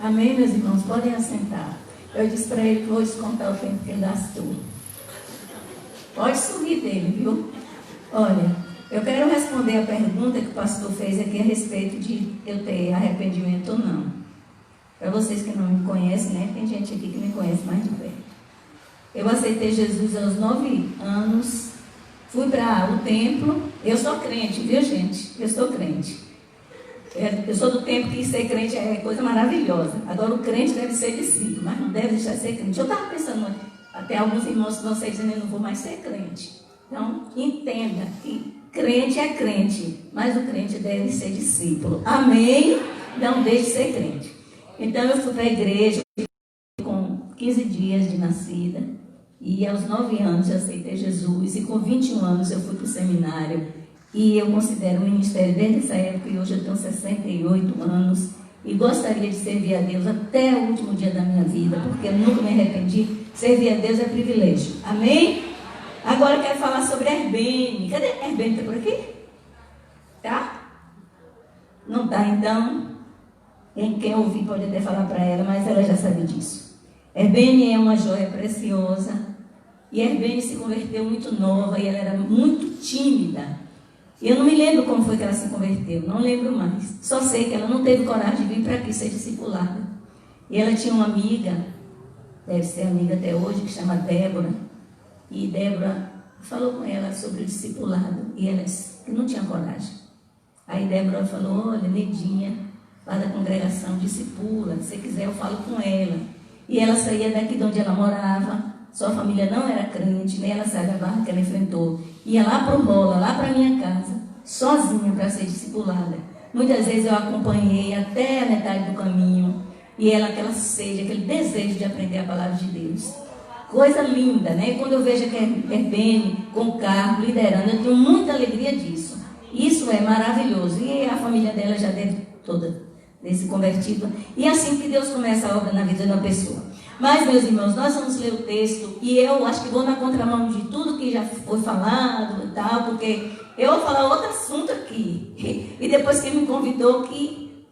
Amém, meus irmãos? Podem assentar. Eu disse para ele que vou descontar o tempo que ele gastou. Pode sorrir dele, viu? Olha, eu quero responder a pergunta que o pastor fez aqui a respeito de eu ter arrependimento ou não. Para vocês que não me conhecem, né? Tem gente aqui que me conhece mais de perto. Eu aceitei Jesus aos 9 anos. Fui para o templo. Eu sou crente, viu, gente? Eu sou crente. Eu sou do tempo que ser crente é coisa maravilhosa. Agora o crente deve ser discípulo, mas não deve deixar de ser crente. Eu estava pensando, até alguns irmãos que vocês dizendo, eu não vou mais ser crente. Então, entenda que crente é crente, mas o crente deve ser discípulo. Amém? Não deixe de ser crente. Então eu fui para a igreja com 15 dias de nascida. E aos 9 anos eu aceitei Jesus. E com 21 anos eu fui para o seminário. E eu considero o ministério desde essa época, e hoje eu tenho 68 anos, e gostaria de servir a Deus até o último dia da minha vida, porque eu nunca me arrependi. Servir a Deus é privilégio. Amém? Agora eu quero falar sobre a Herbene. Cadê a Herbene? Está por aqui? Tá? Não tá, então. Quem ouvir pode até falar para ela, mas ela já sabe disso. Herbene é uma joia preciosa, e a Herbene se converteu muito nova, e ela era muito tímida. Eu não me lembro como foi que ela se converteu, não lembro mais. Só sei que ela não teve coragem de vir para aqui ser discipulada. E ela tinha uma amiga, deve ser amiga até hoje, que chama Débora. E Débora falou com ela sobre o discipulado. E ela disse que não tinha coragem. Aí Débora falou, olha, Nedinha, lá da congregação, discipula, se quiser eu falo com ela. E ela saía daqui de onde ela morava. Sua família não era crente, nem ela sabe a barra que ela enfrentou. Ia lá para o Rola, lá para minha casa, sozinha para ser discipulada. Muitas vezes eu acompanhei até a metade do caminho. E ela, aquela sede, aquele desejo de aprender a palavra de Deus. Coisa linda, né? Quando eu vejo que é Herbene com o carro, liderando, eu tenho muita alegria disso. Isso é maravilhoso. E a família dela já deve toda desse convertido. E assim que Deus começa a obra na vida de uma pessoa. Mas, meus irmãos, nós vamos ler o texto e eu acho que vou na contramão de tudo que já foi falado e tal, porque eu vou falar outro assunto aqui. E depois quem me convidou que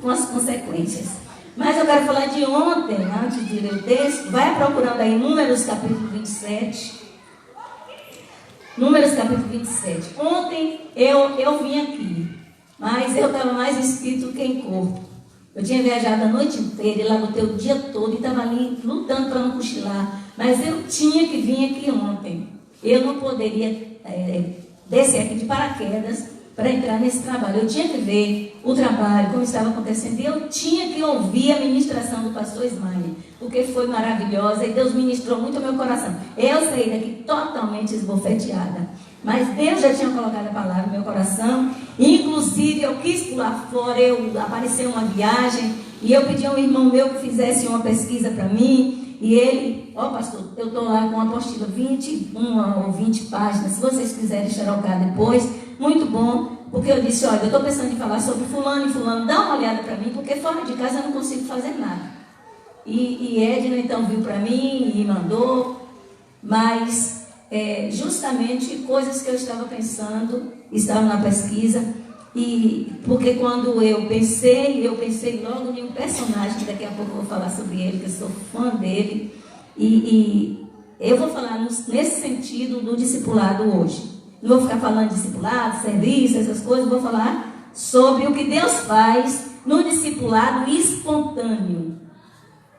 com as consequências. Mas eu quero falar de ontem, antes de ler o texto. Vai procurando aí Números capítulo 27. Números capítulo 27. Ontem eu vim aqui, mas eu estava mais espírito que em corpo. Eu tinha viajado a noite inteira e laguei o dia todo e estava ali lutando para não cochilar. Mas eu tinha que vir aqui ontem. Eu não poderia descer aqui de paraquedas para entrar nesse trabalho. Eu tinha que ver o trabalho, como estava acontecendo. E eu tinha que ouvir a ministração do pastor Ismael, porque foi maravilhosa e Deus ministrou muito ao meu coração. Eu saí daqui totalmente esbofeteada. Mas Deus já tinha colocado a palavra no meu coração. Inclusive eu quis pular fora. Apareceu uma viagem e eu pedi a um irmão meu que fizesse uma pesquisa para mim. E ele, pastor, eu estou lá com uma apostila 21 ou 20 páginas. Se vocês quiserem xerocar depois, muito bom. Porque eu disse, olha, eu estou pensando em falar sobre fulano e fulano. Dá uma olhada para mim, porque fora de casa eu não consigo fazer nada. E Edna então viu para mim e mandou. Mas justamente coisas que eu estava pensando, estavam na pesquisa, e porque quando eu pensei logo em um personagem, que daqui a pouco eu vou falar sobre ele, que eu sou fã dele, e eu vou falar nesse sentido do discipulado hoje. Não vou ficar falando de discipulado, serviço, essas coisas, vou falar sobre o que Deus faz no discipulado espontâneo.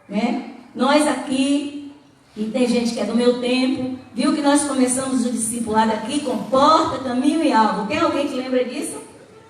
Né? Nós aqui, e tem gente que é do meu tempo, viu que nós começamos o discipulado aqui com porta, caminho e alvo. Tem alguém que lembra disso?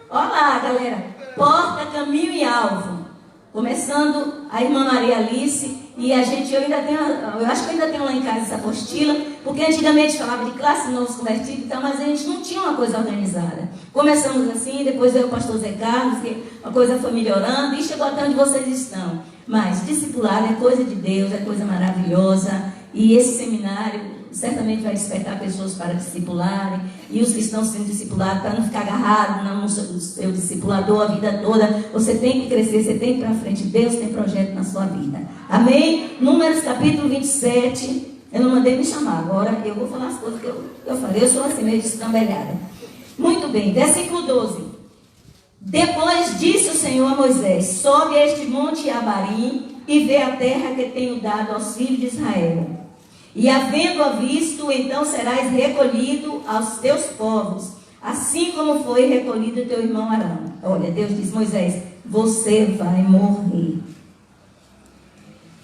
Olha lá, galera. Porta, caminho e alvo. Começando a irmã Maria Alice. E eu acho que eu ainda tenho lá em casa essa apostila, porque antigamente falava de classe novos convertidos e tal, mas a gente não tinha uma coisa organizada. Começamos assim, depois veio o pastor Zé Carlos, que a coisa foi melhorando e chegou até onde vocês estão. Mas discipulado é coisa de Deus, é coisa maravilhosa. E esse seminário certamente vai despertar pessoas para discipularem, e os que estão sendo discipulados, para não ficar agarrado no seu discipulador a vida toda. Você tem que crescer, você tem que ir para frente. Deus tem projeto na sua vida. Amém? Números capítulo 27. Eu não mandei me chamar, agora eu vou falar as coisas que eu falei. Eu sou assim, meio destrambelhada. Muito bem, versículo 12. Depois disse o Senhor a Moisés: sobe a este monte Abarim e vê a terra que tenho dado aos filhos de Israel. E havendo-a visto, então serás recolhido aos teus povos, assim como foi recolhido teu irmão Arão. Olha, Deus diz: Moisés, você vai morrer.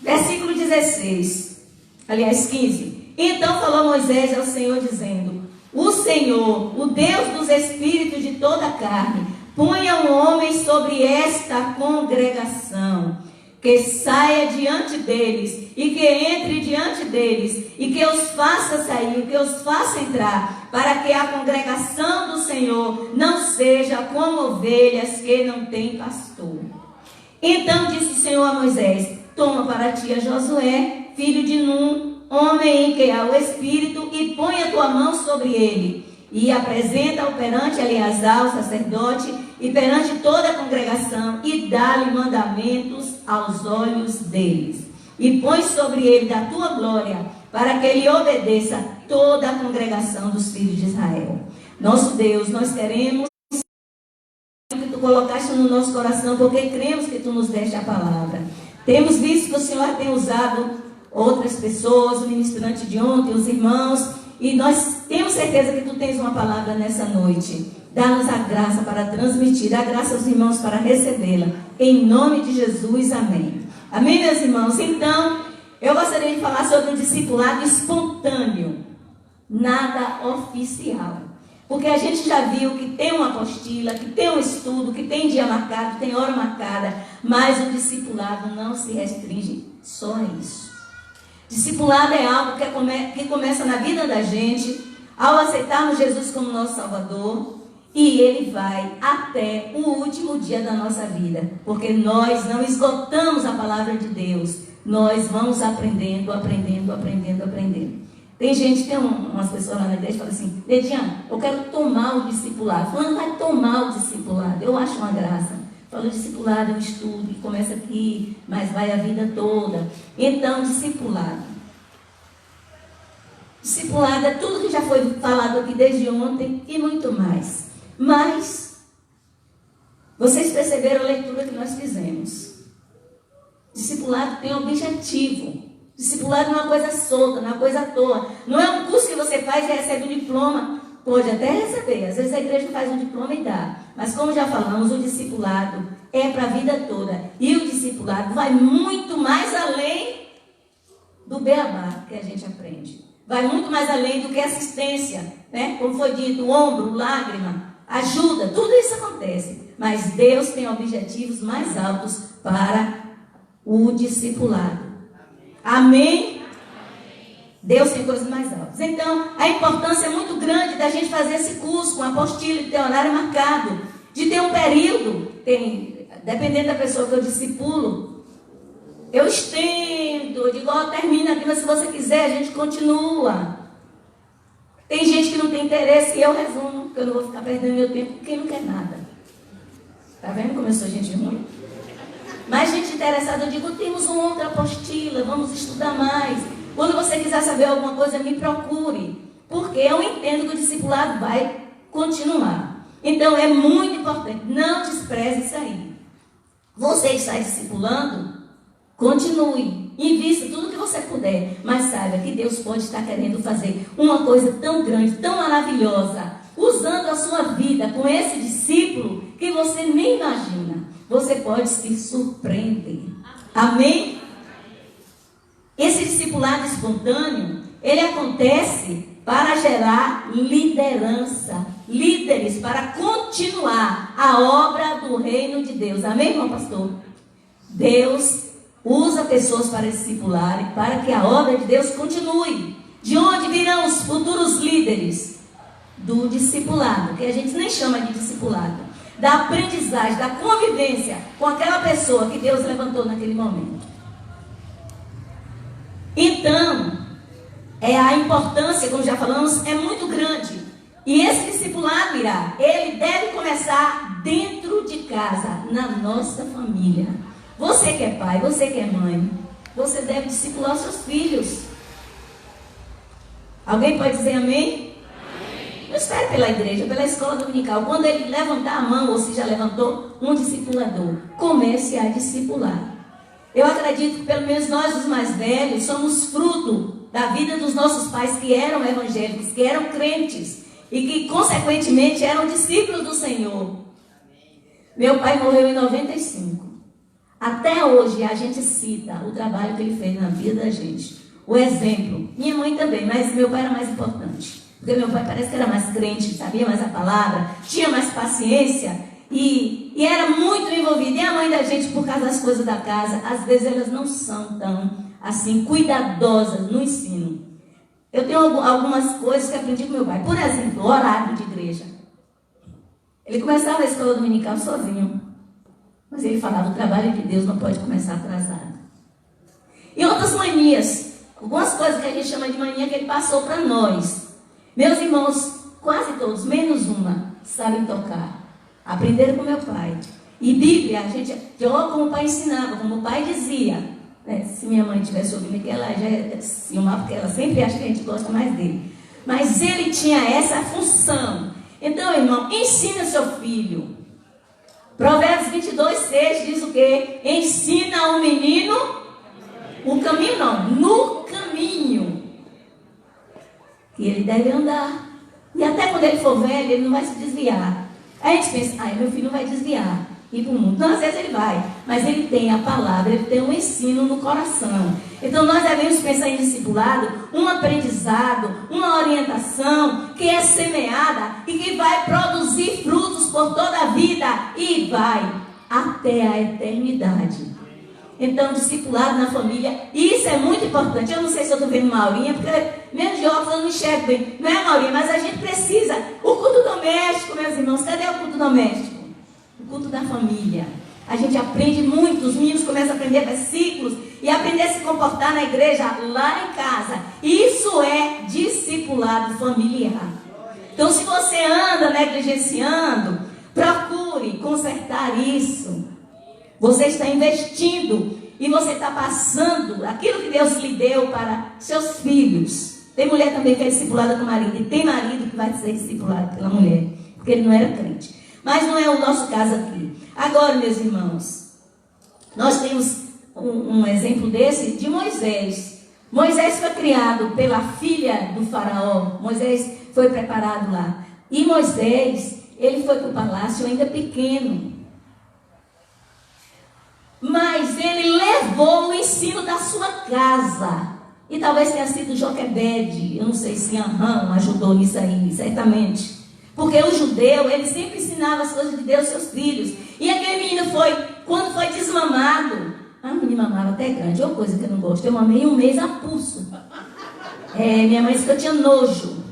Versículo 16, aliás 15. Então falou Moisés ao Senhor, dizendo: o Senhor, o Deus dos espíritos de toda a carne, ponha um homem sobre esta congregação, que saia diante deles, e que entre diante deles, e que os faça sair, que os faça entrar, para que a congregação do Senhor não seja como ovelhas que não têm pastor. Então disse o Senhor a Moisés: toma para ti a Josué, filho de Num, homem em que há o Espírito, e põe a tua mão sobre ele, e apresenta-o perante Eleazar, o sacerdote, e perante toda a congregação, e dá-lhe mandamentos aos olhos deles. E põe sobre ele da tua glória, para que ele obedeça toda a congregação dos filhos de Israel. Nosso Deus, nós queremos que tu colocaste no nosso coração, porque cremos que tu nos deste a palavra. Temos visto que o Senhor tem usado outras pessoas, o ministrante de ontem, os irmãos, e nós temos certeza que tu tens uma palavra nessa noite. Dá-nos a graça para transmitir, a graça aos irmãos para recebê-la. Em nome de Jesus, amém. Amém, meus irmãos? Então, eu gostaria de falar sobre o discipulado espontâneo, nada oficial. Porque a gente já viu que tem uma apostila, que tem um estudo, que tem dia marcado, tem hora marcada, mas o discipulado não se restringe só a isso. Discipulado é algo que começa na vida da gente, ao aceitarmos Jesus como nosso Salvador, e ele vai até o último dia da nossa vida, porque nós não esgotamos a palavra de Deus, nós vamos aprendendo. Tem gente, tem umas pessoas lá na igreja que falam assim: Dediane, eu quero tomar o discipulado. Fulano vai tomar o discipulado. Eu acho uma graça. Falo, discipulado é um estudo que começa aqui, mas vai a vida toda. Então, discipulado. Discipulado é tudo que já foi falado aqui desde ontem e muito mais. Mas, vocês perceberam a leitura que nós fizemos. Discipulado tem objetivo. Discipulado não é uma coisa solta, não é uma coisa à toa. Não é um curso que você faz e recebe um diploma. Pode até receber. Às vezes a igreja faz um diploma e dá. Mas como já falamos, o discipulado é para a vida toda. E o discipulado vai muito mais além do beabá que a gente aprende. Vai muito mais além do que assistência, né? Como foi dito, ombro, lágrima, ajuda. Tudo isso acontece. Mas Deus tem objetivos mais altos para o discipulado. Amém? Deus tem coisas mais altas. Então, a importância é muito grande da gente fazer esse curso com apostila, de ter horário marcado, de ter um período. Dependendo da pessoa que eu discipulo, eu estendo, eu digo, termina aqui, mas se você quiser, a gente continua. Tem gente que não tem interesse e eu resumo, porque eu não vou ficar perdendo meu tempo, porque não quer nada. Tá vendo como eu sou gente ruim? Mas gente interessada, eu digo, temos uma outra apostila, vamos estudar mais. Quando você quiser saber alguma coisa, me procure. Porque eu entendo que o discipulado vai continuar. Então é muito importante, não despreze isso aí. Você está discipulando, continue. Invista tudo que você puder. Mas saiba que Deus pode estar querendo fazer uma coisa tão grande, tão maravilhosa, usando a sua vida com esse discípulo que você nem imagina. Você pode se surpreender. Amém? Esse discipulado espontâneo, ele acontece para gerar liderança. Líderes para continuar a obra do reino de Deus. Amém, irmão pastor? Deus usa pessoas para discipularem, para que a obra de Deus continue. De onde virão os futuros líderes? Do discipulado, que a gente nem chama de discipulado. Da aprendizagem, da convivência com aquela pessoa que Deus levantou naquele momento. Então, a importância, como já falamos, é muito grande. E esse discipulado, ele deve começar dentro de casa, na nossa família. Você que é pai, você que é mãe, você deve discipular os seus filhos. Alguém pode dizer amém? Não espere pela igreja, pela escola dominical. Quando ele levantar a mão, ou se já levantou, um discipulador, comece a discipular. Eu acredito que pelo menos nós, os mais velhos, somos fruto da vida dos nossos pais que eram evangélicos, que eram crentes e que, consequentemente, eram discípulos do Senhor. Meu pai morreu em 95. Até hoje a gente cita o trabalho que ele fez na vida da gente. O exemplo. Minha mãe também, mas meu pai era mais importante. Porque meu pai parece que era mais crente, sabia mais a palavra, tinha mais paciência e era muito envolvido. E a mãe da gente, por causa das coisas da casa, às vezes elas não são tão, assim, cuidadosas no ensino. Eu tenho algumas coisas que aprendi com meu pai. Por exemplo, o horário de igreja. Ele começava a escola dominical sozinho. Mas ele falava, o trabalho de Deus não pode começar atrasado. E outras manias. Algumas coisas que a gente chama de mania que ele passou para nós. Meus irmãos, quase todos, menos uma, sabem tocar. Aprenderam com meu pai. E Bíblia, a gente, como o pai ensinava, como o pai dizia. Né? Se minha mãe tivesse ouvido aqui, ela já ia ciumar, porque ela sempre acha que a gente gosta mais dele. Mas ele tinha essa função. Então, irmão, ensina seu filho. Provérbios 22:6 diz o quê? Ensina ao menino o caminho, não, no caminho que ele deve andar. E até quando ele for velho, ele não vai se desviar. Aí a gente pensa, meu filho não vai desviar, ir para o mundo. Não, às vezes ele vai, mas ele tem a palavra, ele tem um ensino no coração. Então nós devemos pensar em discipulado, um aprendizado, uma orientação que é semeada e que vai produzir frutos por toda a vida e vai até a eternidade. Então, discipulado na família, isso é muito importante. Eu não sei se eu estou vendo Maurinha, porque menos de óculos eu não enxergo bem. Não é, Maurinha? Mas a gente precisa. O culto doméstico, meus irmãos, cadê o culto doméstico? O culto da família. A gente aprende muito, os meninos começam a aprender versículos e aprender a se comportar na igreja, lá em casa. Isso é discipulado familiar. Então, se você anda negligenciando, procure consertar isso. Você está investindo e você está passando aquilo que Deus lhe deu para seus filhos. Tem mulher também que é discipulada com o marido, e tem marido que vai ser discipulado pela mulher, porque ele não era crente. Mas não é o nosso caso aqui. Agora, meus irmãos, nós temos um exemplo desse de Moisés. Moisés foi criado pela filha do faraó. Moisés foi preparado lá. E Moisés, ele foi para o palácio ainda pequeno. Mas ele levou o ensino da sua casa. E talvez tenha sido Joquebede. Eu não sei se Anrão ajudou nisso aí, certamente. Porque o judeu, ele sempre ensinava as coisas de Deus aos seus filhos. E aquele menino quando foi desmamado, a menina mamava até grande, é uma coisa que eu não gosto. Eu mamei 1 mês a pulso. Minha mãe disse que eu tinha nojo.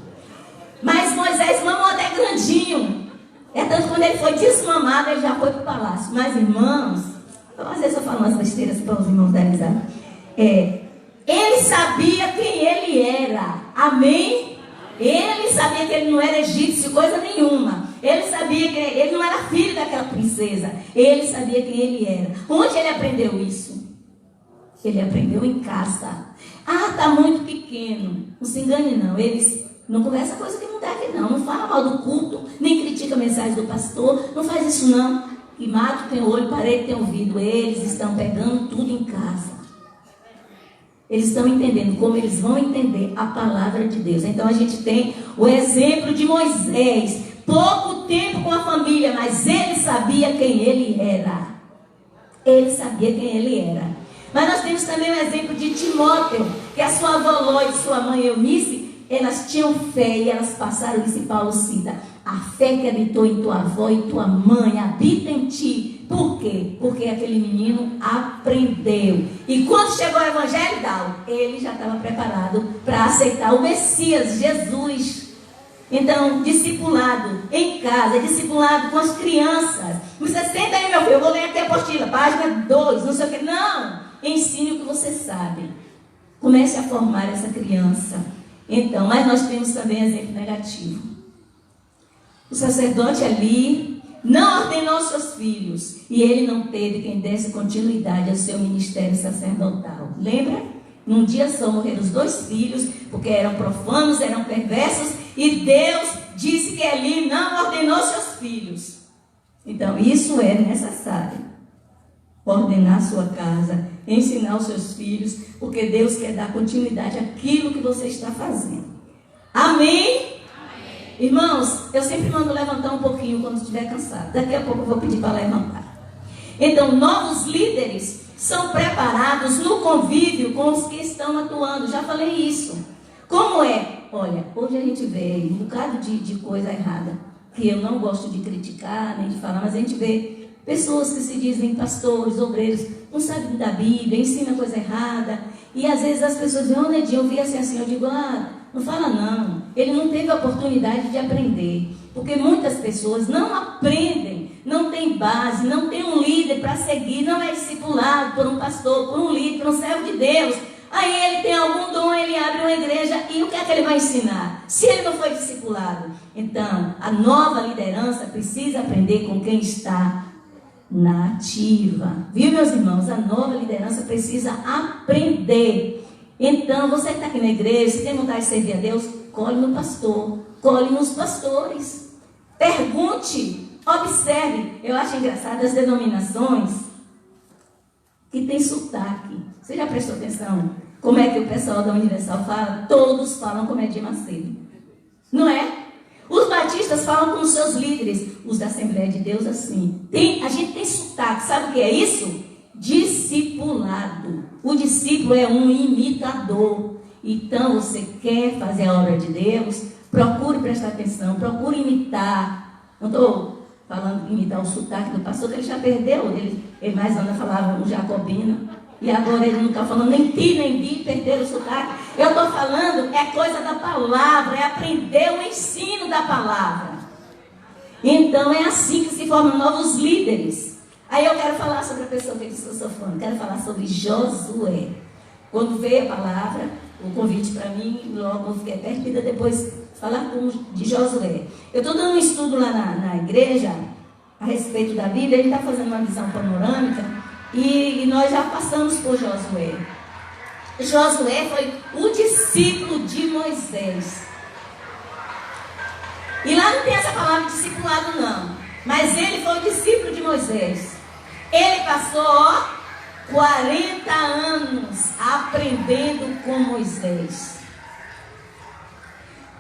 Mas Moisés mamou até grandinho. Tanto que quando ele foi desmamado, ele já foi para o palácio. Mas, irmãos, às vezes eu falo umas besteiras para os irmãos da amizade. Ele sabia quem ele era. Amém? Ele sabia que ele não era egípcio, coisa nenhuma. Ele sabia que ele não era filho daquela princesa. Ele sabia quem ele era. Onde ele aprendeu isso? Ele aprendeu em casa. Está muito pequeno. Não se engane não. Eles não conversam coisa que não deve não. Não fala mal do culto, nem critica a mensagem do pastor. Não faz isso não. E mato tem olho, parede tem ouvido. Eles estão pegando tudo em casa. Eles estão entendendo como eles vão entender a palavra de Deus. Então a gente tem o exemplo de Moisés. Pouco tempo com a família, mas ele sabia quem ele era. Ele sabia quem ele era. Mas nós temos também o exemplo de Timóteo, que a sua avó Ló e sua mãe Eunice, elas tinham fé e elas passaram isso. E Paulo cita: a fé que habitou em tua avó e tua mãe habita em ti. Por quê? Porque aquele menino aprendeu. E quando chegou o evangelho, ele já estava preparado para aceitar o Messias, Jesus. Então, discipulado em casa, discipulado com as crianças. Você senta aí, meu filho, eu vou ler aqui a apostila, página 2, não sei o que. Não, ensine o que você sabe. Comece a formar essa criança. Então, mas nós temos também exemplo negativo. O sacerdote ali não ordenou seus filhos e ele não teve quem desse continuidade ao seu ministério sacerdotal. Lembra? Num dia só morreram os 2 filhos, porque eram profanos, eram perversos, e Deus disse que Eli não ordenou seus filhos. Então, isso é necessário. Ordenar sua casa, ensinar os seus filhos, porque Deus quer dar continuidade àquilo que você está fazendo. Amém? Amém. Irmãos, eu sempre mando levantar um pouquinho quando estiver cansado. Daqui a pouco eu vou pedir para levantar. Então, novos líderes são preparados no convívio com os que estão atuando. Já falei isso. Como é? Olha, hoje a gente vê um bocado de coisa errada, que eu não gosto de criticar, nem de falar, mas a gente vê pessoas que se dizem pastores, obreiros, não sabem da Bíblia, ensinam coisa errada. E às vezes as pessoas dizem, Nedinho, eu vi assim, eu digo, não fala não. Ele não teve a oportunidade de aprender. Porque muitas pessoas não aprendem, não tem base, não tem um líder para seguir, não é discipulado por um pastor, por um líder, por um servo de Deus. Aí ele tem algum dom, ele abre uma igreja e o que é que ele vai ensinar? Se ele não foi discipulado. Então, a nova liderança precisa aprender com quem está na ativa. Viu, meus irmãos? A nova liderança precisa aprender. Então, você que está aqui na igreja, se tem vontade de servir a Deus, colhe no pastor, colhe nos pastores. Pergunte, observe. Eu acho engraçado as denominações que tem sotaque. Você já prestou atenção? Como é que o pessoal da Universal fala? Todos falam como é Edir Macedo. Não é? Os batistas falam com os seus líderes. Os da Assembleia de Deus assim. A gente tem sotaque. Sabe o que é isso? Discipulado. O discípulo é um imitador. Então, você quer fazer a obra de Deus? Procure prestar atenção. Procure imitar. Não estou falando imitar o sotaque do pastor, que ele já perdeu. Ele mais anda falava um jacobino. E agora ele não está falando nem ti, nem di, perder o sotaque. Eu estou falando, é coisa da palavra, é aprender o ensino da palavra. Então é assim que se formam novos líderes. Aí eu quero falar sobre a pessoa que eu estou falando, quero falar sobre Josué. Quando veio a palavra, o convite para mim, logo eu fiquei perdida depois falar de Josué. Eu estou dando um estudo lá na igreja a respeito da Bíblia, ele está fazendo uma visão panorâmica. E nós já passamos por Josué. Josué foi o discípulo de Moisés. E lá não tem essa palavra discipulado não. Mas ele foi o discípulo de Moisés. Ele passou 40 anos aprendendo com Moisés.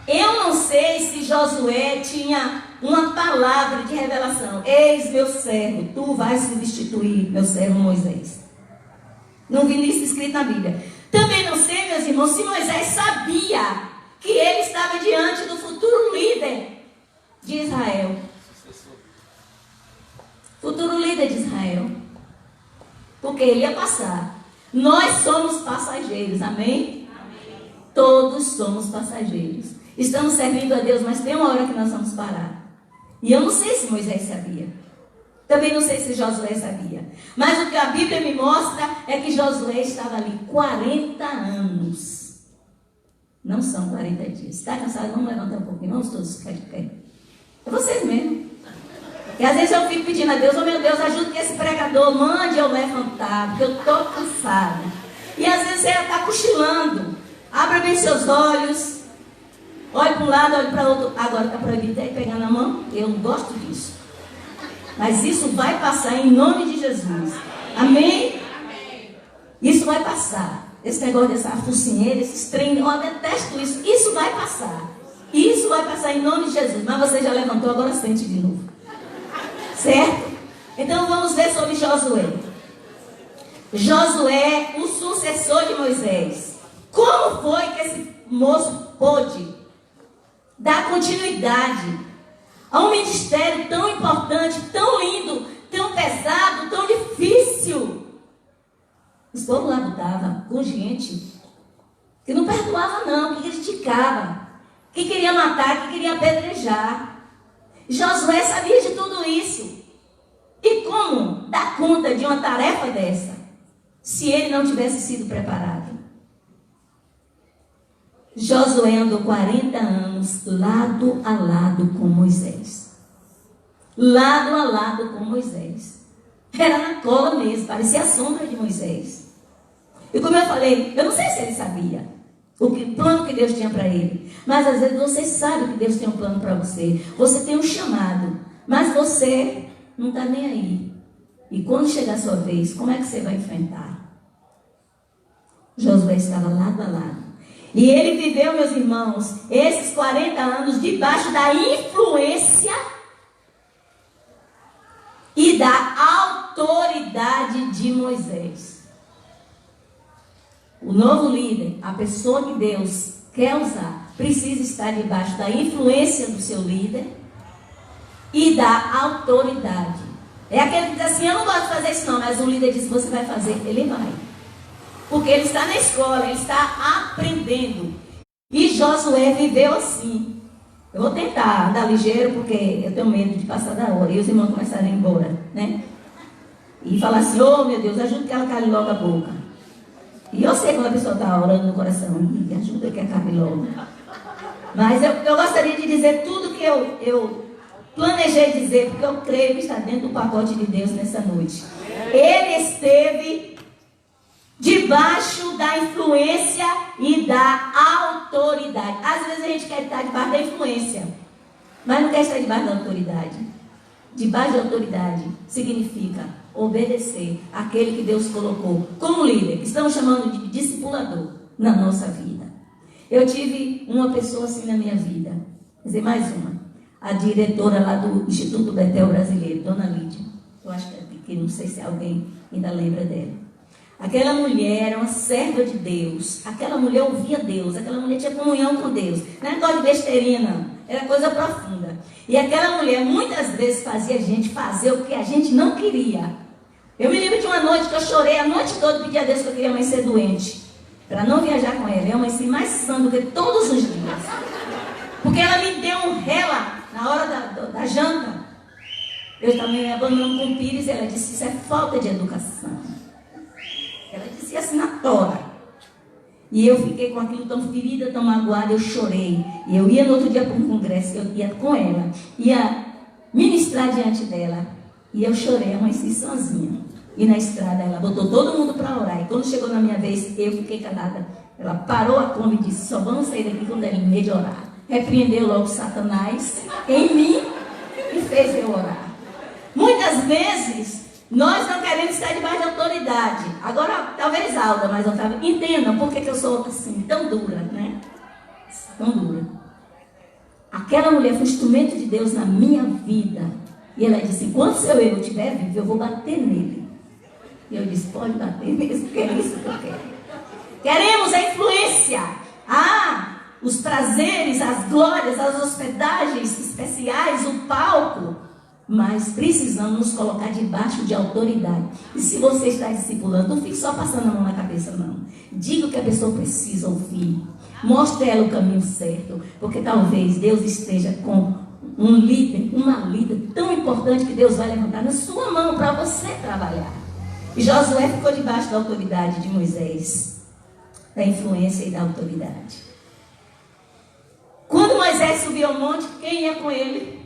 Eu não sei se Josué tinha uma palavra de revelação. Eis meu servo, tu vais substituir meu servo Moisés. Não vi isso escrito na Bíblia. Também não sei, meus irmãos, se Moisés sabia que ele estava diante do futuro líder de Israel. Futuro líder de Israel. Porque ele ia passar. Nós somos passageiros, amém? Amém. Todos somos passageiros. Estamos servindo a Deus, mas tem uma hora que nós vamos parar. E eu não sei se Moisés sabia. Também não sei se Josué sabia. Mas o que a Bíblia me mostra é que Josué estava ali 40 anos. Não são 40 dias. Está cansado? Vamos levantar um pouquinho. Vamos todos ficar de pé. É vocês mesmo. E às vezes eu fico pedindo a Deus, meu Deus, ajude que esse pregador mande eu levantar, porque eu estou cansada. E às vezes você está cochilando. Abra bem seus olhos. Olhe para um lado, olhe para o outro. Agora está proibido aí pegar na mão. Eu não gosto disso. Mas isso vai passar em nome de Jesus. Amém? Isso vai passar. Esse negócio dessa focinheira, esses treinos, eu detesto isso. Isso vai passar. Isso vai passar em nome de Jesus. Mas você já levantou, agora sente de novo. Certo? Então vamos ver sobre Josué. Josué, o sucessor de Moisés. Como foi que esse moço pôde dar continuidade a um ministério tão importante, tão lindo, tão pesado, tão difícil? O povo lá lutava com gente que não perdoava não, que criticava, que queria matar, que queria apedrejar. Josué sabia de tudo isso. E como dar conta de uma tarefa dessa, se ele não tivesse sido preparado? Josué andou 40 anos lado a lado com Moisés. Lado a lado com Moisés. Era na cola mesmo, parecia a sombra de Moisés. E como eu falei, eu não sei se ele sabia. O plano que Deus tinha para ele. Mas às vezes você sabe que Deus tem um plano para você. Você tem um chamado. Mas você não está nem aí. E quando chegar a sua vez, como é que você vai enfrentar? Josué estava lado a lado. E ele viveu, meus irmãos, esses 40 anos debaixo da influência e da autoridade de Moisés. O novo líder, a pessoa que Deus quer usar, precisa estar debaixo da influência do seu líder e da autoridade. É aquele que diz assim, eu não gosto de fazer isso não, mas o líder diz, você vai fazer, ele vai. Porque ele está na escola, ele está aprendendo. E Josué viveu assim. Eu vou tentar andar ligeiro, porque eu tenho medo de passar da hora. E os irmãos começarem a ir embora, né? E falar assim, oh meu Deus, ajuda que ela cale logo a boca. E eu sei quando a pessoa está orando no coração, me ajuda que ela cale logo. Mas eu gostaria de dizer tudo que eu planejei dizer, porque eu creio que está dentro do pacote de Deus nessa noite. Ele esteve debaixo da influência e da autoridade. Às vezes a gente quer estar debaixo da influência, mas não quer estar debaixo da autoridade. Debaixo da autoridade significa obedecer àquele que Deus colocou como líder, que estamos chamando de discipulador na nossa vida. Eu tive uma pessoa assim na minha vida, quer dizer, mais uma. A diretora lá do Instituto Betel Brasileiro, Dona Lídia. Eu acho que não sei se alguém ainda lembra dela. Aquela mulher era uma serva de Deus. Aquela mulher ouvia Deus. Aquela mulher tinha comunhão com Deus. Não era coisa de besteirinha, não. Era coisa profunda. E aquela mulher muitas vezes fazia a gente fazer o que a gente não queria. Eu me lembro de uma noite que eu chorei a noite toda e pedi a Deus que eu queria amanhecer doente. Para não viajar com ela. Eu amanheci mais sã do que todos os dias. Porque ela me deu um rela na hora da janta. Eu estava me abandonando com o Pires e ela disse, isso é falta de educação. Ela dizia assim na tora. E eu fiquei com aquilo tão ferida, tão magoada, eu chorei. E eu ia no outro dia para um congresso, eu ia com ela, ia ministrar diante dela. E eu chorei, amanheci sozinha. E na estrada ela botou todo mundo para orar. E quando chegou na minha vez, eu fiquei calada. Ela parou a Kombi e disse, só vamos sair daqui quando ela me de orar. Repreendeu logo Satanás em mim e fez eu orar. Muitas vezes nós não queremos estar debaixo de autoridade. Agora, talvez Alda, mas Otávio, entendam por que eu sou assim, tão dura, né? Tão dura. Aquela mulher foi um instrumento de Deus na minha vida. E ela disse, enquanto seu eu estiver vivo, eu vou bater nele. E eu disse, pode bater mesmo, porque é isso que eu quero. Queremos a influência. Os prazeres, as glórias, as hospedagens especiais, o palco. Mas precisamos nos colocar debaixo de autoridade. E se você está discipulando, não fique só passando a mão na cabeça, não. Diga o que a pessoa precisa ouvir. Mostre ela o caminho certo. Porque talvez Deus esteja com um líder, uma líder tão importante que Deus vai levantar na sua mão para você trabalhar. E Josué ficou debaixo da autoridade de Moisés. Da influência e da autoridade. Quando Moisés subiu ao monte, quem ia com ele?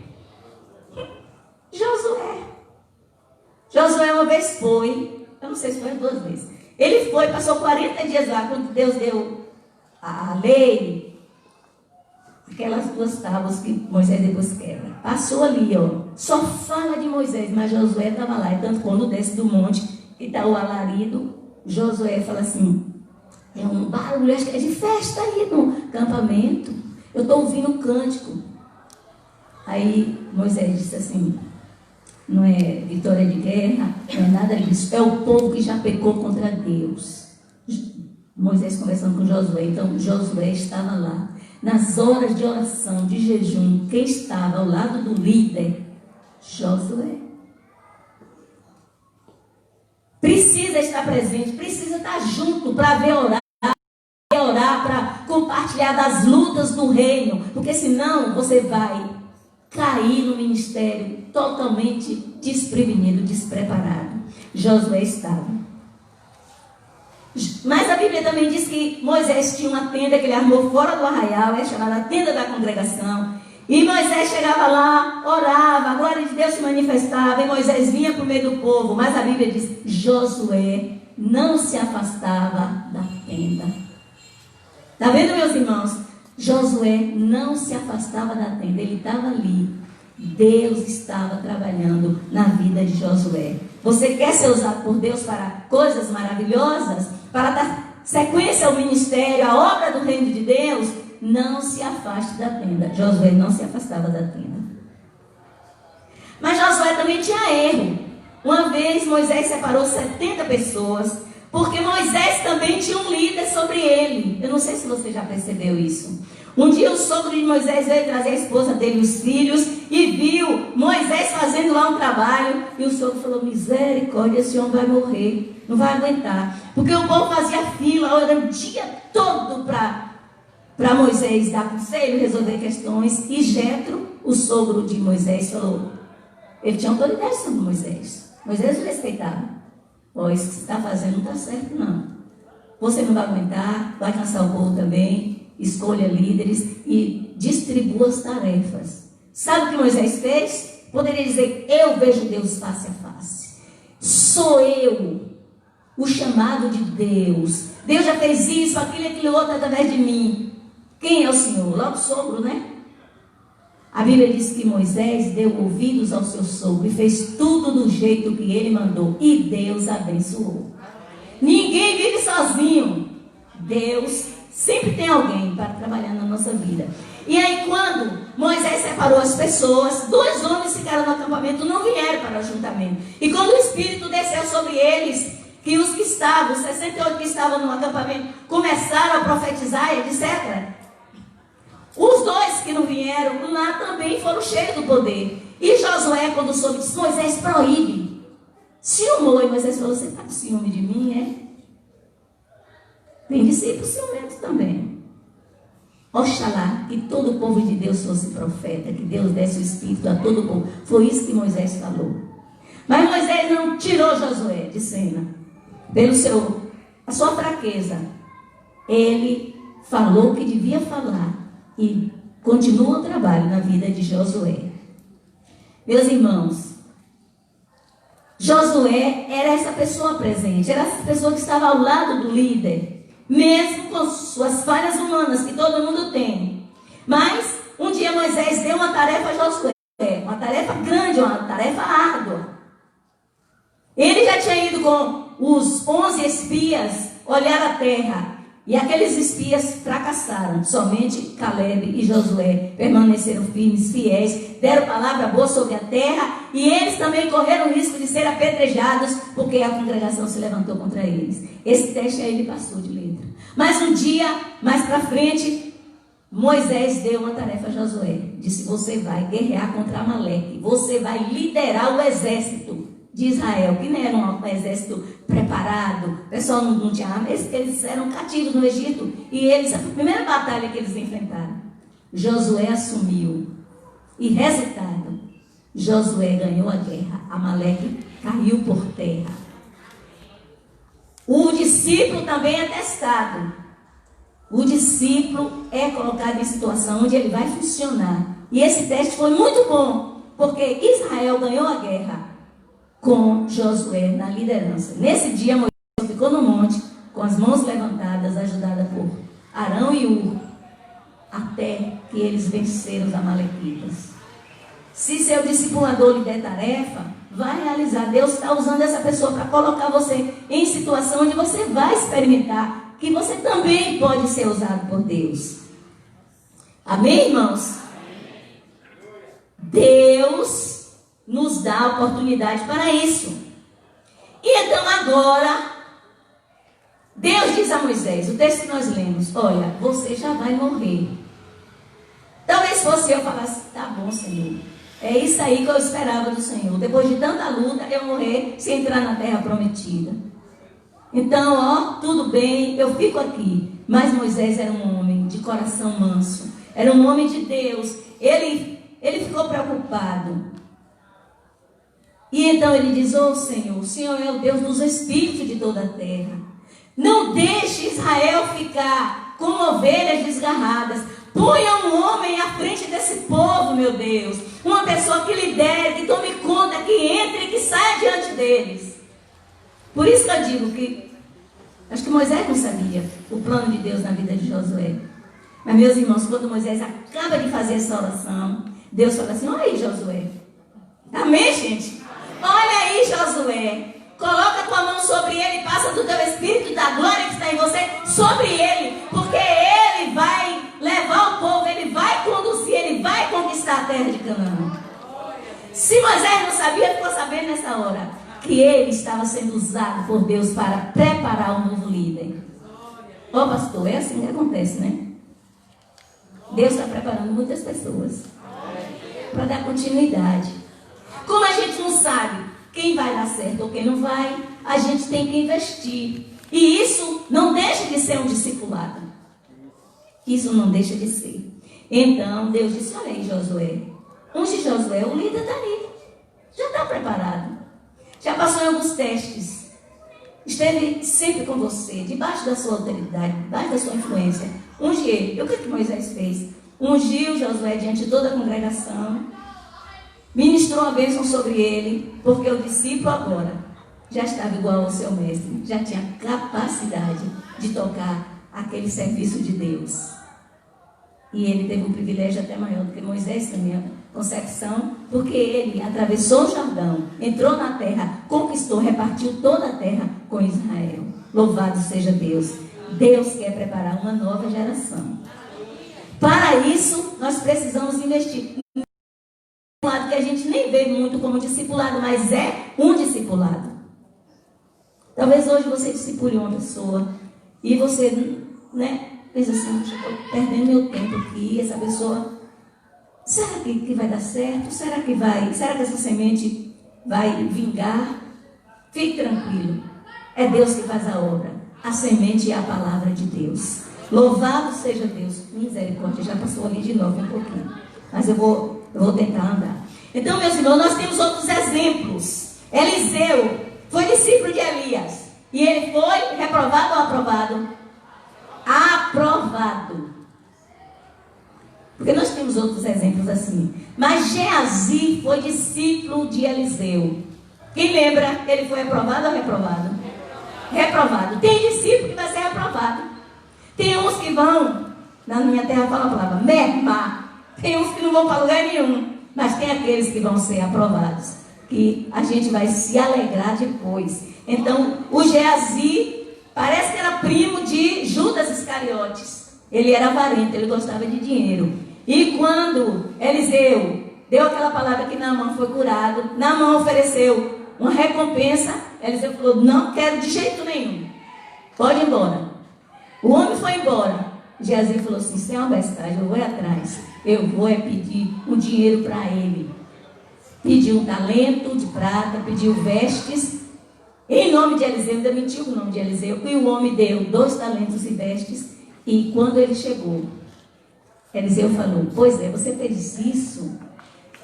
Josué. Josué uma vez foi, eu não sei se foi 2 vezes. Ele foi, passou 40 dias lá, quando Deus deu a lei, aquelas 2 tábuas que Moisés depois quebra. Passou ali, ó. Só fala de Moisés, mas Josué estava lá. E tanto quando desce do monte, que está o alarido, Josué fala assim, é um barulho, acho que é de festa aí no campamento. Eu estou ouvindo um cântico. Aí Moisés disse assim, não é vitória de guerra, não é nada disso. É o povo que já pecou contra Deus. Moisés conversando com Josué. Então Josué estava lá. Nas horas de oração, de jejum, quem estava ao lado do líder? Josué. Precisa estar presente, precisa estar junto para ver orar, para compartilhar das lutas do reino. Porque senão você vai cair no ministério totalmente desprevenido, despreparado. Josué estava. Mas a Bíblia também diz que Moisés tinha uma tenda que ele armou fora do arraial, é chamada a tenda da congregação. E Moisés chegava lá, orava, a glória de Deus se manifestava, e Moisés vinha para o meio do povo. Mas a Bíblia diz, Josué não se afastava da tenda. Está vendo, meus irmãos? Josué não se afastava da tenda, ele estava ali. Deus estava trabalhando na vida de Josué. Você quer ser usado por Deus para coisas maravilhosas? Para dar sequência ao ministério, à obra do reino de Deus? Não se afaste da tenda. Josué não se afastava da tenda. Mas Josué também tinha erro. Uma vez Moisés separou 70 pessoas, porque Moisés também tinha um líder sobre ele. Eu não sei se você já percebeu isso. Um dia o sogro de Moisés veio trazer a esposa dele e os filhos e viu Moisés fazendo lá um trabalho. E o sogro falou: misericórdia, esse homem vai morrer, não vai aguentar. Porque o povo fazia fila, orando o dia todo para Moisés dar conselho, resolver questões. E Jetro, o sogro de Moisés, falou, ele tinha autoridade sobre Moisés. Moisés o respeitava. Ó, isso que você está fazendo não está certo, não. Você não vai aguentar, vai cansar o povo também. Escolha líderes e distribua as tarefas. Sabe o que Moisés fez? Poderia dizer: eu vejo Deus face a face. Sou eu o chamado de Deus. Deus já fez isso, aquilo outro através de mim. Quem é o Senhor? Logo o sogro, né? A Bíblia diz que Moisés deu ouvidos ao seu sogro e fez tudo do jeito que ele mandou. E Deus abençoou. Ninguém vive sozinho. Deus sempre tem alguém para trabalhar na nossa vida. E aí, quando Moisés separou as pessoas, 2 homens ficaram no acampamento, não vieram para o ajuntamento. E quando o Espírito desceu sobre eles, que os que estavam, os 68 que estavam no acampamento, começaram a profetizar, etc. Os 2 que não vieram lá também foram cheios do poder. E Josué, quando soube, disse: Moisés, proíbe. Ciúmou. E Moisés falou: você está com ciúme de mim, é? Tem discípulos ciumentos também. Oxalá que todo o povo de Deus fosse profeta, que Deus desse o Espírito a todo o povo. Foi isso que Moisés falou. Mas Moisés não tirou Josué de cena pelo a sua fraqueza. Ele falou o que devia falar e continua o trabalho na vida de Josué. Meus irmãos, Josué era essa pessoa presente, era essa pessoa que estava ao lado do líder. Mesmo com suas falhas humanas, que todo mundo tem. Mas, um dia Moisés deu uma tarefa a Josué. Uma tarefa grande, uma tarefa árdua. Ele já tinha ido com os 11 espias olhar a terra. E aqueles espias fracassaram. Somente Caleb e Josué permaneceram firmes, fiéis. Deram palavra boa sobre a terra. E eles também correram o risco de ser apedrejados, porque a congregação se levantou contra eles. Esse teste aí ele passou de letra. Mas um dia, mais para frente, Moisés deu uma tarefa a Josué. Disse: você vai guerrear contra Amaleque. Você vai liderar o exército de Israel, que não era um exército preparado. O pessoal não tinha arma. Eles eram cativos no Egito. E a primeira batalha que eles enfrentaram, Josué assumiu. E resultado, Josué ganhou a guerra. Amaleque caiu por terra. O discípulo também é testado. O discípulo é colocado em situação onde ele vai funcionar. E esse teste foi muito bom, porque Israel ganhou a guerra com Josué na liderança. Nesse dia, Moisés ficou no monte, com as mãos levantadas, ajudada por Arão e Ur, até que eles venceram os amalequitas. Se seu discipulador lhe der tarefa, vai realizar. Deus está usando essa pessoa para colocar você em situação onde você vai experimentar que você também pode ser usado por Deus. Amém, irmãos? Deus nos dá a oportunidade para isso. E então agora, Deus diz a Moisés, o texto que nós lemos: olha, você já vai morrer. Talvez fosse eu falasse: tá bom, Senhor, é isso aí que eu esperava do Senhor. Depois de tanta luta, eu morrer sem entrar na terra prometida. Então, ó, tudo bem, eu fico aqui. Mas Moisés era um homem de coração manso. Era um homem de Deus. Ele ficou preocupado. E então ele diz: ô Senhor, o Senhor é o Deus dos espíritos de toda a terra. Não deixe Israel ficar como ovelhas desgarradas. Ponha um homem à frente desse povo, meu Deus. Uma pessoa que lidere, que tome conta, que entre e que saia diante deles. Por isso que eu digo que Acho que Moisés não sabia o plano de Deus na vida de Josué. Mas, meus irmãos, quando Moisés acaba de fazer essa oração, Deus fala assim: olha aí, Josué. Amém, gente? Olha aí, Josué. Coloca a tua mão sobre ele e passa do teu espírito da glória que está em você sobre ele. Porque ele vai levar o povo, ele vai conduzir, ele vai conquistar a terra de Canaã. Se Moisés não sabia, ficou sabendo nessa hora que ele estava sendo usado por Deus para preparar um novo líder. Ó, pastor, é assim que acontece, né? Deus está preparando muitas pessoas para dar continuidade. Como a gente não sabe quem vai dar certo ou quem não vai, a gente tem que investir. E isso não deixa de ser um discipulado. Isso não deixa de ser. Então, Deus disse: olha aí, Josué. Unge Josué, o líder está ali. Já está preparado. Já passou em alguns testes. Esteve sempre com você, debaixo da sua autoridade, debaixo da sua influência. Unge ele. E o que Moisés fez? Ungiu Josué diante de toda a congregação. Ministrou a bênção sobre ele, porque o discípulo agora já estava igual ao seu mestre. Já tinha capacidade de tocar aquele serviço de Deus. E ele teve um privilégio até maior do que Moisés, na minha concepção, porque ele atravessou o Jordão, entrou na terra, conquistou, repartiu toda a terra com Israel. Louvado seja Deus. Deus quer preparar uma nova geração. Para isso, nós precisamos investir. Um lado que a gente nem vê muito como discipulado, mas é um discipulado. Talvez hoje você discipule uma pessoa e você, pensa assim: estou perdendo meu tempo aqui, essa pessoa, será que vai dar certo? Será que essa semente vai vingar? Fique tranquilo, é Deus que faz a obra. A semente é a palavra de Deus. Louvado seja Deus. Misericórdia, já passou ali de novo um pouquinho, mas eu vou tentar andar. Então, meus irmãos, nós temos outros exemplos. Eliseu foi discípulo de Elias, e ele foi reprovado ou aprovado? Aprovado. Porque nós temos outros exemplos assim. Mas Geazi foi discípulo de Eliseu. Quem lembra? Ele foi aprovado ou reprovado? Reprovado. Tem discípulo que vai ser reprovado. Tem uns que vão, na minha terra fala a palavra, mermar. Tem uns que não vão para lugar nenhum. Mas tem aqueles que vão ser aprovados, que a gente vai se alegrar depois. Então, o Geazi parece que era primo de Judas Iscariotes. Ele era avarento, ele gostava de dinheiro. E quando Eliseu deu aquela palavra que Naamã foi curado, Naamã ofereceu uma recompensa, Eliseu falou: não quero de jeito nenhum, pode ir embora. O homem foi embora. Geazi falou assim: sem uma bestagem, eu vou atrás. Eu vou pedir o dinheiro para ele. Pediu um talento de prata, pediu vestes. Em nome de Eliseu, ainda mentiu o nome de Eliseu. E o homem deu 2 talentos e vestes. E quando ele chegou, Eliseu falou: pois é, você fez isso,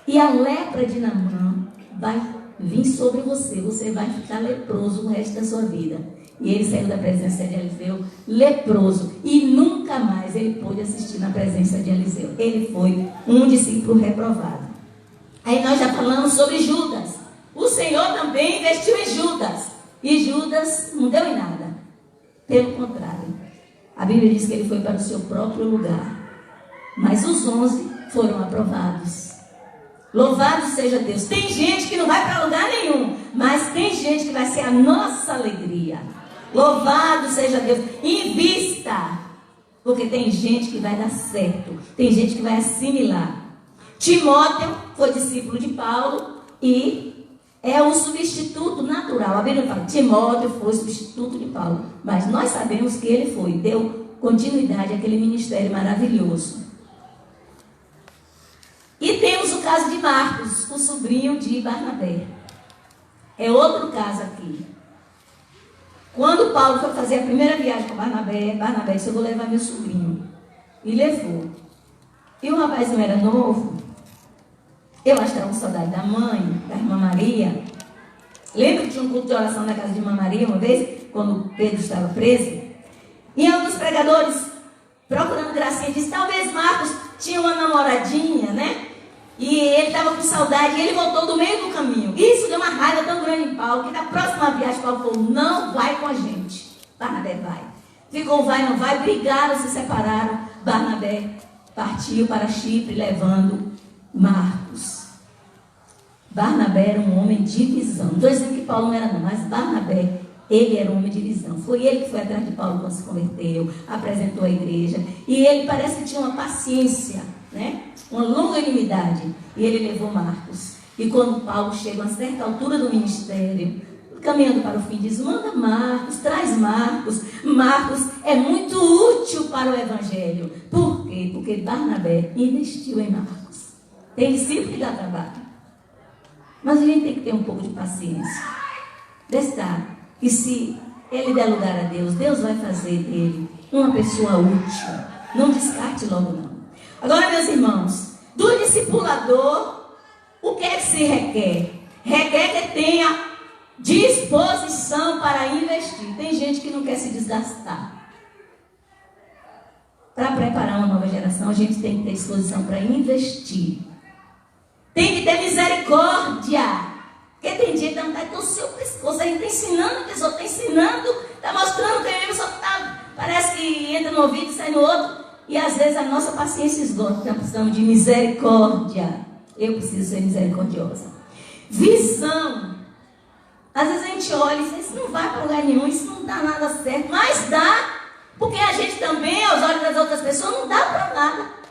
e a lepra de Naamã vai vir sobre você. Você vai ficar leproso o resto da sua vida. E ele saiu da presença de Eliseu leproso. E nunca mais ele pôde assistir na presença de Eliseu. Ele foi um discípulo reprovado. Aí nós já falamos sobre Judas. O Senhor também investiu em Judas. E Judas não deu em nada. Pelo contrário. A Bíblia diz que ele foi para o seu próprio lugar. Mas os 11 foram aprovados. Louvado seja Deus. Tem gente que não vai para lugar nenhum. Mas tem gente que vai ser a nossa alegria. Louvado seja Deus. Invista. Porque tem gente que vai dar certo. Tem gente que vai assimilar. Timóteo foi discípulo de Paulo e é um substituto natural. A Bíblia fala: Timóteo foi substituto de Paulo. Mas nós sabemos que ele foi. Deu continuidade àquele ministério maravilhoso. E temos o caso de Marcos, o sobrinho de Barnabé. É outro caso aqui. Quando Paulo foi fazer a primeira viagem com Barnabé, Barnabé disse: eu vou levar meu sobrinho. E levou. E o rapaz não era novo. Eu acho que era com saudade da mãe, da irmã Maria. Lembra que tinha um culto de oração na casa de irmã Maria uma vez, quando Pedro estava preso? E alguns pregadores, procurando gracinha, disse: talvez Marcos tinha uma namoradinha, né? E ele estava com saudade, e ele voltou do meio do caminho. Isso deu uma raiva tão grande em Paulo, que na próxima viagem Paulo falou: não vai com a gente. Barnabé vai. Ficou vai, não vai, brigaram, se separaram. Barnabé partiu para Chipre levando Marcos. Barnabé era um homem de visão. Não estou dizendo que Paulo não era não, mas Barnabé, ele era um homem de visão. Foi ele que foi atrás de Paulo quando se converteu, apresentou a igreja. E ele parece que tinha uma paciência, né? Uma longanimidade. E ele levou Marcos. E quando Paulo chega a uma certa altura do ministério, caminhando para o fim, diz: manda Marcos, traz Marcos. Marcos é muito útil para o evangelho. Por quê? Porque Barnabé investiu em Marcos. Tem discípulo que dá trabalho. Mas a gente tem que ter um pouco de paciência. Destar. E se ele der lugar a Deus, Deus vai fazer dele uma pessoa útil. Não descarte logo não. Agora, meus irmãos, do discipulador, o que é que se requer? Requer que tenha disposição para investir. Tem gente que não quer se desgastar. Para preparar uma nova geração, a gente tem que ter disposição para investir. Tem que ter misericórdia. Porque tem dia que dá vontade de torcer o pescoço. A gente está ensinando, a pessoa está ensinando, está mostrando que ele só está, parece que entra no ouvido e sai no outro. E às vezes a nossa paciência esgota. Nós precisamos de misericórdia. Eu preciso ser misericordiosa. Visão. Às vezes a gente olha e diz: isso não vai para lugar nenhum, isso não dá nada certo. Mas dá, porque a gente também, aos olhos das outras pessoas, não dá para nada.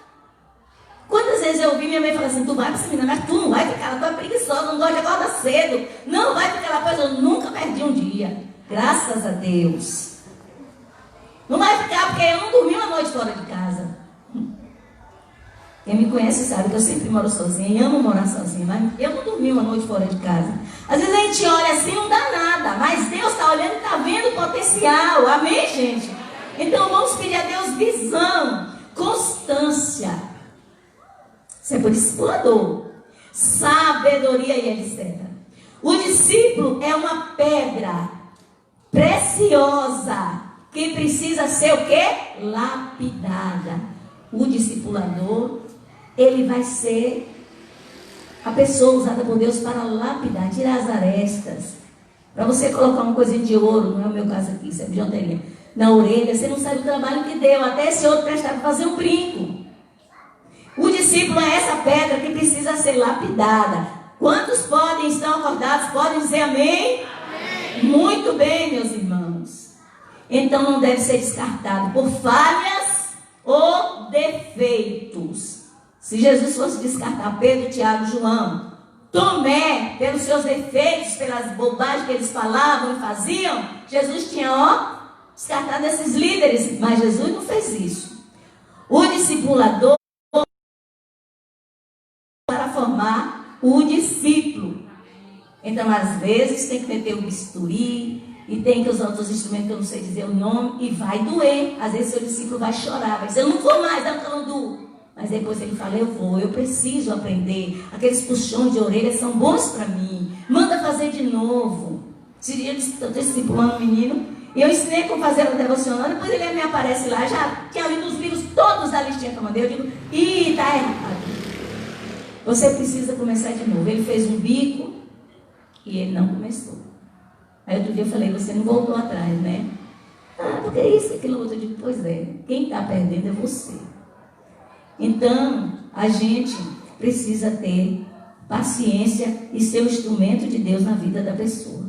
Quantas vezes eu ouvi minha mãe falar assim: tu vai para esse menino, mas tu não vai ficar, tu é preguiçosa, não gosta de acordar cedo, não vai ficar lá. Pois eu nunca perdi um dia, graças a Deus. Não vai ficar porque eu não dormi uma noite fora de casa. Quem me conhece sabe que eu sempre moro sozinha e amo morar sozinha, mas eu não dormi uma noite fora de casa. Às vezes a gente olha assim, não dá nada, mas Deus está olhando e está vendo o potencial. Amém, gente? Então vamos pedir a Deus visão, constância. Isso é por discipulador, sabedoria e etc. O discípulo é uma pedra preciosa que precisa ser o quê? Lapidada. O discipulador, ele vai ser a pessoa usada por Deus para lapidar, tirar as arestas. Para você colocar uma coisinha de ouro, não é o meu caso aqui, isso é bijuteria, na orelha, você não sabe o trabalho que deu, até esse outro prestar para fazer um brinco. O discípulo é essa pedra que precisa ser lapidada. Quantos podem, estão acordados, podem dizer amém? Amém. Muito bem, meus irmãos. Então não deve ser descartado por falhas ou defeitos. Se Jesus fosse descartar Pedro, Tiago, João, Tomé, pelos seus defeitos, pelas bobagens que eles falavam e faziam, Jesus tinha, descartado esses líderes. Mas Jesus não fez isso. O discipulador para formar o discípulo. Então, às vezes, tem que meter o bisturi e tem que usar outros instrumentos que eu não sei dizer o nome e vai doer. Às vezes, seu discípulo vai chorar, vai dizer: eu não vou mais dar um calandu. Mas depois ele fala: eu vou, eu preciso aprender. Aqueles puxões de orelha são bons para mim. Manda fazer de novo. Se eu estou discipulando um menino e eu ensinei como fazer o devocional, depois ele me aparece lá, já tinha lido os livros todos da listinha que eu mandei. Eu digo: ih, está errado. Você precisa começar de novo. Ele fez um bico e ele não começou. Aí outro dia eu falei: você não voltou atrás, né? Ah, porque é isso, aquilo outro. Eu digo: pois é, quem está perdendo é você. Então, a gente precisa ter paciência e ser o instrumento de Deus na vida da pessoa.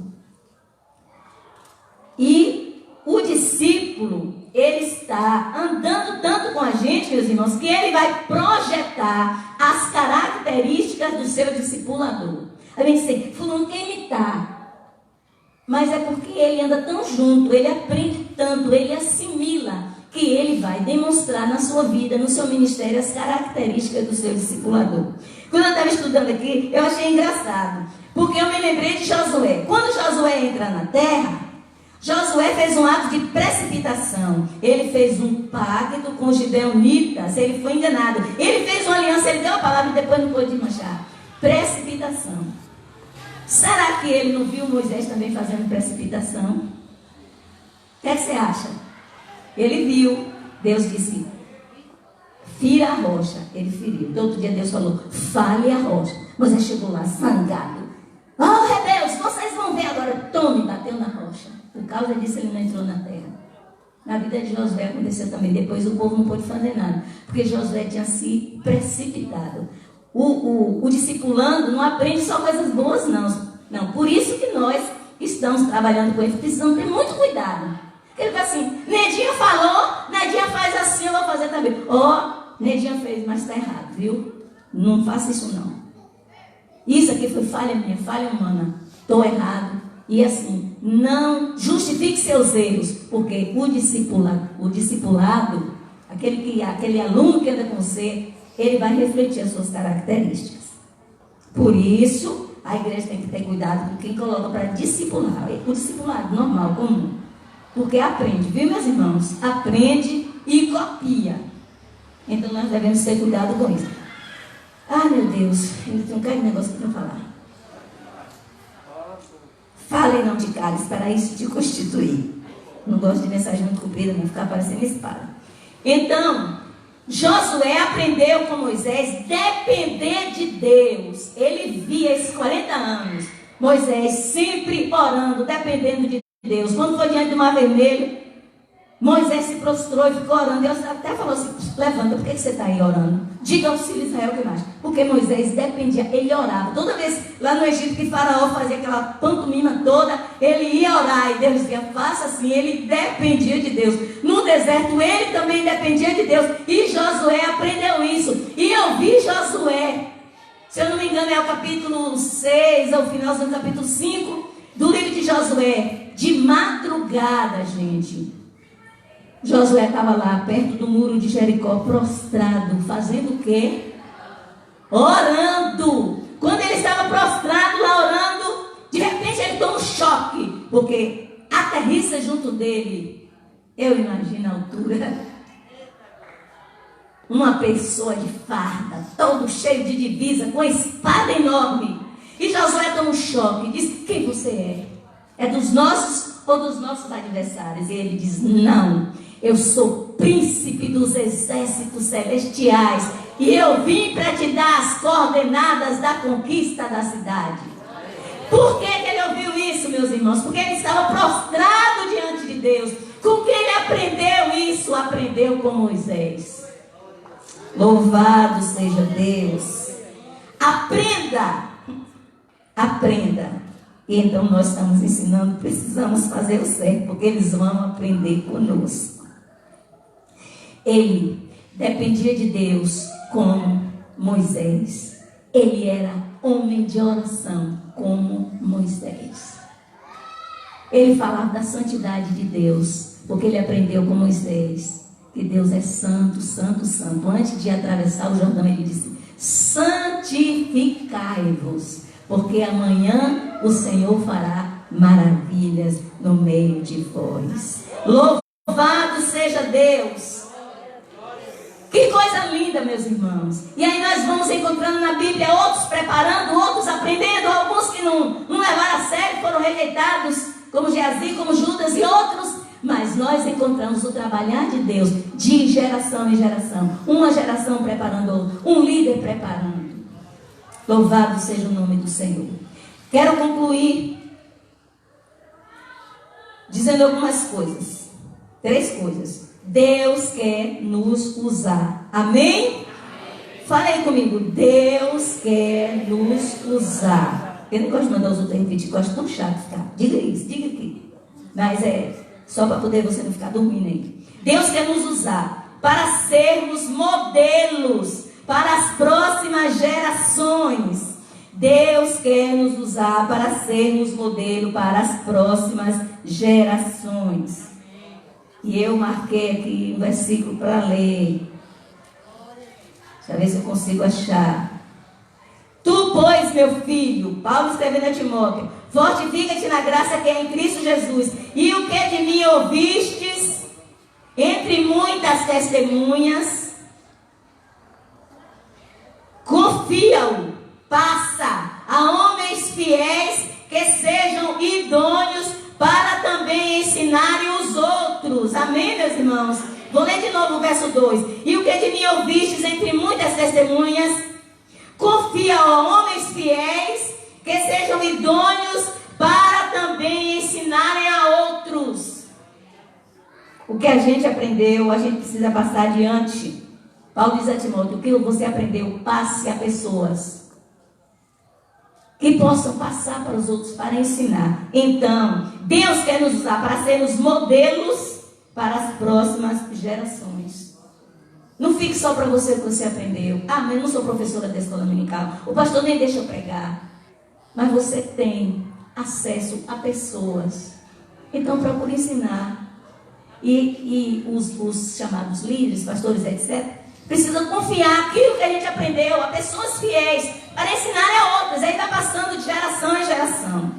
E o discípulo, ele está andando tanto com a gente, meus irmãos, que ele vai projetar as características do seu discipulador. A gente diz: fulano quer imitar. Mas é porque ele anda tão junto, ele aprende tanto, ele assimila, que ele vai demonstrar na sua vida, no seu ministério, as características do seu discipulador. Quando eu estava estudando aqui, eu achei engraçado, porque eu me lembrei de Josué. Quando Josué entra na terra, Josué fez um ato de precipitação. Ele fez um pacto com os gibeonitas, ele foi enganado. Ele fez uma aliança, ele deu a palavra e depois não pôde manchar. Precipitação. Será que ele não viu Moisés também fazendo precipitação? O que é que você acha? Ele viu, Deus disse: fira a rocha. Ele feriu. Do outro dia Deus falou: fale a rocha. Moisés chegou lá, zangado: oh, rebeldes, vocês vão ver agora. Tome, bateu na rocha. Por causa disso ele não entrou na terra. Na vida de Josué aconteceu também. Depois o povo não pôde fazer nada, porque Josué tinha se precipitado. O discipulando não aprende só coisas boas, não. Não, por isso que nós estamos trabalhando com ele. Precisamos ter muito cuidado. Ele fala assim, Nedinha falou, Nedinha faz assim, eu vou fazer também. Nedinha fez, mas está errado, viu? Não faça isso não. Isso aqui foi falha minha, falha humana. Estou errado. E assim, não justifique seus erros, porque o discipulado, aquele aluno que anda com você, ele vai refletir as suas características. Por isso, a igreja tem que ter cuidado com quem coloca para discipular. O discipulado normal, comum. Porque aprende, viu, meus irmãos? Aprende e copia. Então nós devemos ter cuidado com isso. Ah, meu Deus, ainda tem um cara de negócio para falar. Falem não de cálice, para isso te constituir. Não gosto de mensagem muito comprida, não ficar parecendo espada. Então, Josué aprendeu com Moisés depender de Deus. Ele via esses 40 anos, Moisés sempre orando, dependendo de Deus. Quando foi diante do Mar Vermelho, Moisés se prostrou e ficou orando. Deus até falou assim, levanta, por que você está aí orando? Diga ao filho de Israel que mais. Porque Moisés dependia, ele orava. Toda vez lá no Egito que Faraó fazia aquela pantomima toda, ele ia orar e Deus dizia, faça assim. Ele dependia de Deus. No deserto ele também dependia de Deus. E Josué aprendeu isso. E eu vi Josué, se eu não me engano é o capítulo 6, ou o final do capítulo 5 do livro de Josué. De madrugada, gente, Josué estava lá perto do muro de Jericó, prostrado, fazendo o quê? Orando. Quando ele estava prostrado lá orando, de repente ele toma um choque, porque aterrissa junto dele, eu imagino a altura, uma pessoa de farda, todo cheio de divisa, com espada enorme. E Josué toma um choque, diz, quem você é? É dos nossos ou dos nossos adversários? E ele diz, não, eu sou príncipe dos exércitos celestiais e eu vim para te dar as coordenadas da conquista da cidade. Por que ele ouviu isso, meus irmãos? Porque ele estava prostrado diante de Deus. Com quem ele aprendeu isso? Aprendeu com Moisés. Louvado seja Deus. Aprenda. Aprenda. E então nós estamos ensinando, precisamos fazer o certo, porque eles vão aprender conosco. Ele dependia de Deus como Moisés. Ele era homem de oração como Moisés. Ele falava da santidade de Deus, porque ele aprendeu com Moisés que Deus é santo, santo, santo. Antes de atravessar o Jordão, ele disse, santificai-vos, porque amanhã o Senhor fará maravilhas no meio de vós. Louvado seja Deus. Que coisa linda, meus irmãos. E aí nós vamos encontrando na Bíblia outros preparando, outros aprendendo, alguns que não levaram a sério, foram rejeitados, como Geazi, como Judas e outros. Mas nós encontramos o trabalhar de Deus de geração em geração. Uma geração preparando outra, um líder preparando. Louvado seja o nome do Senhor. Quero concluir dizendo algumas coisas. 3 coisas. Deus quer nos usar. Amém? Amém. Fala aí comigo. Deus quer nos usar. Eu não gosto de mandar os outros repetir, gosto tão chato ficar. Diga isso, diga aqui. Mas é só para poder você não ficar dormindo aí. Deus quer nos usar para sermos modelos para as próximas gerações. Deus quer nos usar para sermos modelo para as próximas gerações. E eu marquei aqui um versículo para ler. Deixa eu ver se eu consigo achar. Tu, pois, meu filho, Paulo escrevendo a Timóteo, fortifica-te na graça que é em Cristo Jesus. E o que de mim ouvistes, entre muitas testemunhas, confia-o, passa a homens fiéis que sejam idôneos para também ensinarem os outros. Amém, meus irmãos? Vou ler de novo o verso 2. E o que de mim ouvistes entre muitas testemunhas, confia a homens fiéis que sejam idôneos para também ensinarem a outros. O que a gente aprendeu, a gente precisa passar adiante. Paulo diz a Timóteo, o que você aprendeu, passe a pessoas que possam passar para os outros, para ensinar. Então, Deus quer nos usar para sermos modelos para as próximas gerações. Não fique só para você o que você aprendeu. Ah, mas eu não sou professora da escola dominical. O pastor nem deixa eu pregar. Mas você tem acesso a pessoas. Então, procure ensinar. E os chamados líderes, pastores, etc., precisam confiar aquilo que a gente aprendeu a pessoas fiéis para ensinar a outras. Aí está passando de geração em geração.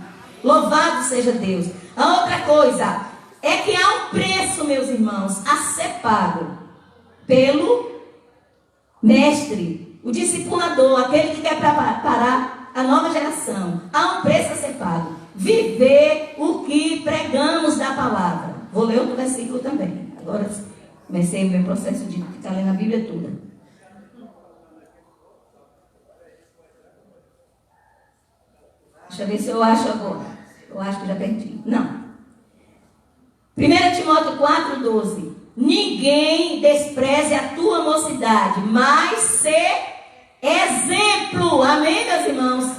Louvado seja Deus. A outra coisa é que há um preço, meus irmãos, a ser pago pelo mestre, o discipulador, aquele que quer preparar a nova geração. Há um preço a ser pago. Viver o que pregamos da palavra. Vou ler outro versículo também. Agora comecei o meu processo de ficar lendo a Bíblia toda. Deixa eu ver se eu acho agora. Eu acho que já perdi. Não. 1 Timóteo 4,12. Ninguém despreze a tua mocidade, mas ser exemplo. Amém, meus irmãos?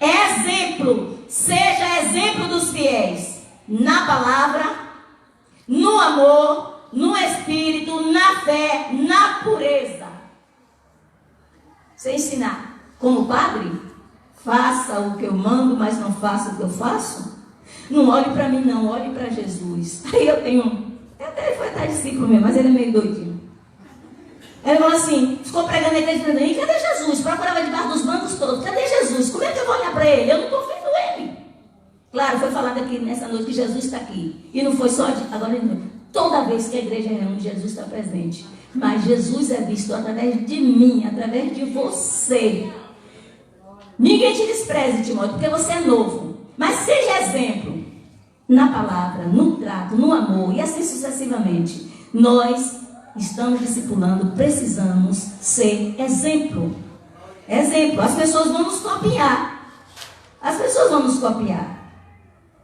Exemplo. Seja exemplo dos fiéis. Na palavra, no amor, no espírito, na fé, na pureza. Você ensinar como padre, faça o que eu mando, mas não faça o que eu faço. Não olhe para mim não, olhe para Jesus. Aí eu tenho, até foi até discípulo mesmo, mas ele é meio doidinho. Ele falou assim, ficou pregando na igreja, e cadê Jesus? Procurava debaixo dos bancos todos, cadê Jesus? Como é que eu vou olhar para ele? Eu não estou vendo ele. Claro, foi falado aqui nessa noite que Jesus está aqui. E não foi só agora, toda vez que a igreja reúne, Jesus está presente. Mas Jesus é visto através de mim, através de você. Ninguém te despreze, Timóteo, porque você é novo. Mas seja exemplo na palavra, no trato, no amor e assim sucessivamente. Nós estamos discipulando, precisamos ser exemplo. Exemplo. As pessoas vão nos copiar. As pessoas vão nos copiar.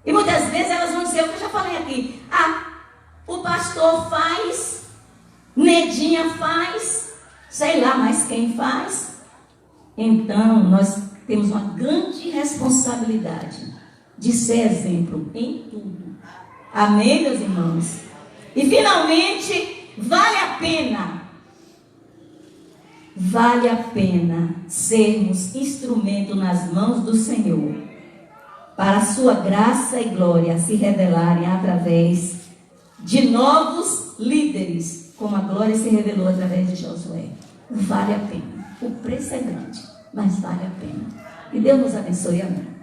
E muitas vezes elas vão dizer o que eu já falei aqui. Ah, o pastor faz, Nedinha faz, sei lá mais quem faz. Então, nós temos uma grande responsabilidade de ser exemplo em tudo. Amém, meus irmãos? E finalmente, vale a pena sermos instrumento nas mãos do Senhor, para a sua graça e glória se revelarem através de novos líderes, como a glória se revelou através de Josué. Vale a pena. O preço é grande, mas vale a pena. E Deus nos abençoe. Amém.